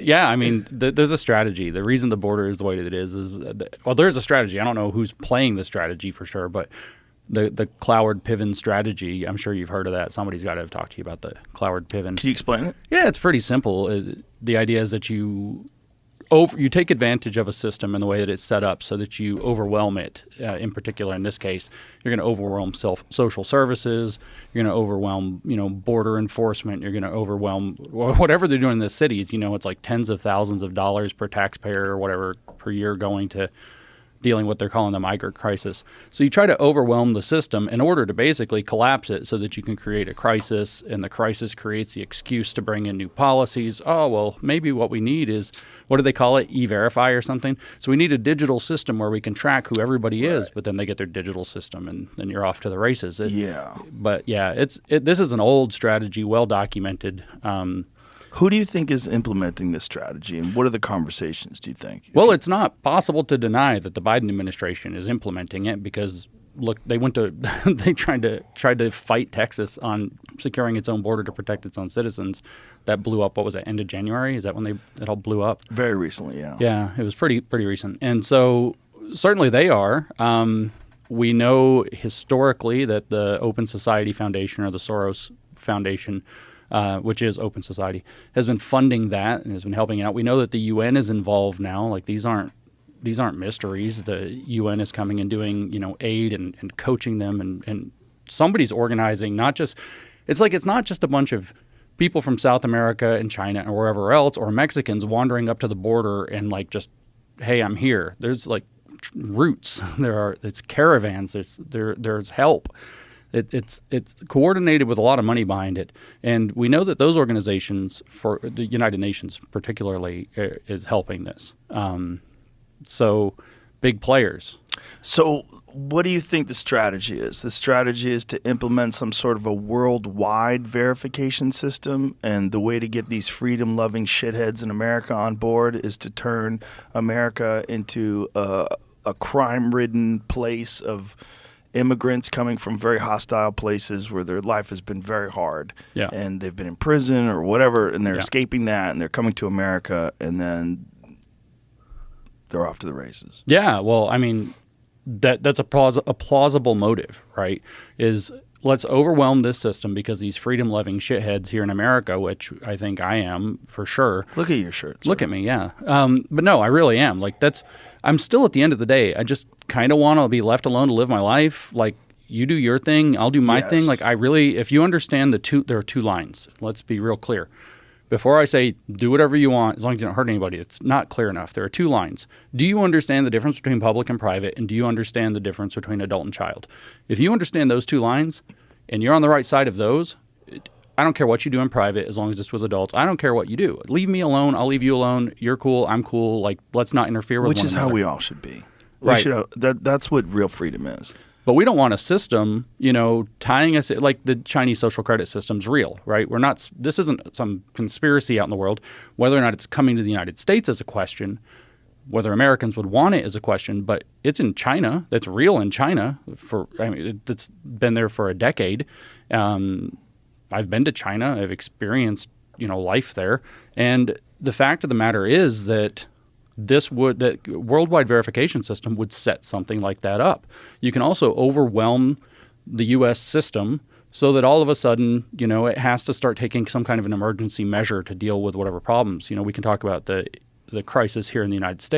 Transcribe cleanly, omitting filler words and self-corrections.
Yeah, I mean, there's a strategy. The reason the border is the way that it is well, there's a strategy. I don't know who's playing the strategy for sure, but the Cloward-Piven strategy, I'm sure you've heard of that. Somebody's got to have talked to you about the Cloward-Piven. Can you explain it? Yeah, it's pretty simple. The idea is that you take advantage of a system in the way that it's set up so that you overwhelm it. In particular, in this case, you're going to overwhelm social services. You're going to overwhelm, border enforcement. You're going to overwhelm whatever they're doing in the cities. It's like tens of thousands of dollars per taxpayer or whatever per year going to dealing with what they're calling the migrant crisis. So you try to overwhelm the system in order to basically collapse it so that you can create a crisis, and the crisis creates the excuse to bring in new policies. Oh, well, maybe what we need is, what do they call it, E-Verify or something? So we need a digital system where we can track who everybody is, but then they get their digital system, and then you're off to the races. But yeah, this is an old strategy, well documented. Who do you think is implementing this strategy, and what are the conversations, do you think? Well, it's not possible to deny that the Biden administration is implementing it because, look, they tried to fight Texas on securing its own border to protect its own citizens. That blew up, what was it, end of January? Is that when it all blew up? Very recently, yeah. Yeah, it was pretty recent. And so certainly they are. We know historically that the Open Society Foundation, or the Soros Foundation, which is Open Society, has been funding that and has been helping out. We know that the UN is involved now. Like, these aren't mysteries. The UN is coming and doing, aid and coaching them, and somebody's organizing. It's not just a bunch of people from South America and China or wherever else, or Mexicans wandering up to the border and just, hey, I'm here. There's routes. It's caravans. There's help. It's coordinated with a lot of money behind it. And we know that those organizations, for the United Nations particularly, is helping this. So big players. So what do you think the strategy is? The strategy is to implement some sort of a worldwide verification system, and the way to get these freedom-loving shitheads in America on board is to turn America into a crime-ridden place of immigrants coming from very hostile places where their life has been very hard, and they've been in prison or whatever, and they're escaping that, and they're coming to America, and then they're off to the races. Yeah, well, I mean, that's a plausible motive, right? Is let's overwhelm this system because these freedom-loving shitheads here in America, which I think I am for sure. Look at your shirt. Look at me, yeah. But no, I really am. I'm still, at the end of the day, I just kind of want to be left alone to live my life. Like, you do your thing, I'll do my thing. Like, if you understand there are two lines. Let's be real clear. Before I say do whatever you want, as long as you don't hurt anybody, it's not clear enough. There are two lines. Do you understand the difference between public and private, and do you understand the difference between adult and child? If you understand those two lines, and you're on the right side of those, I don't care what you do in private as long as it's with adults. I don't care what you do. Leave me alone. I'll leave you alone. You're cool. I'm cool. Like, let's not interfere with one another. Which is how we all should be. Right. That's what real freedom is. But we don't want a system, tying us, like the Chinese social credit system's real, right? This isn't some conspiracy out in the world. Whether or not it's coming to the United States is a question. Whether Americans would want it is a question, but it's in China. That's real in China. It's been there for a decade. I've been to China. I've experienced, life there. And the fact of the matter is that that worldwide verification system would set something like that up. You can also overwhelm the U.S. system so that all of a sudden, it has to start taking some kind of an emergency measure to deal with whatever problems. We can talk about the crisis here in the United States.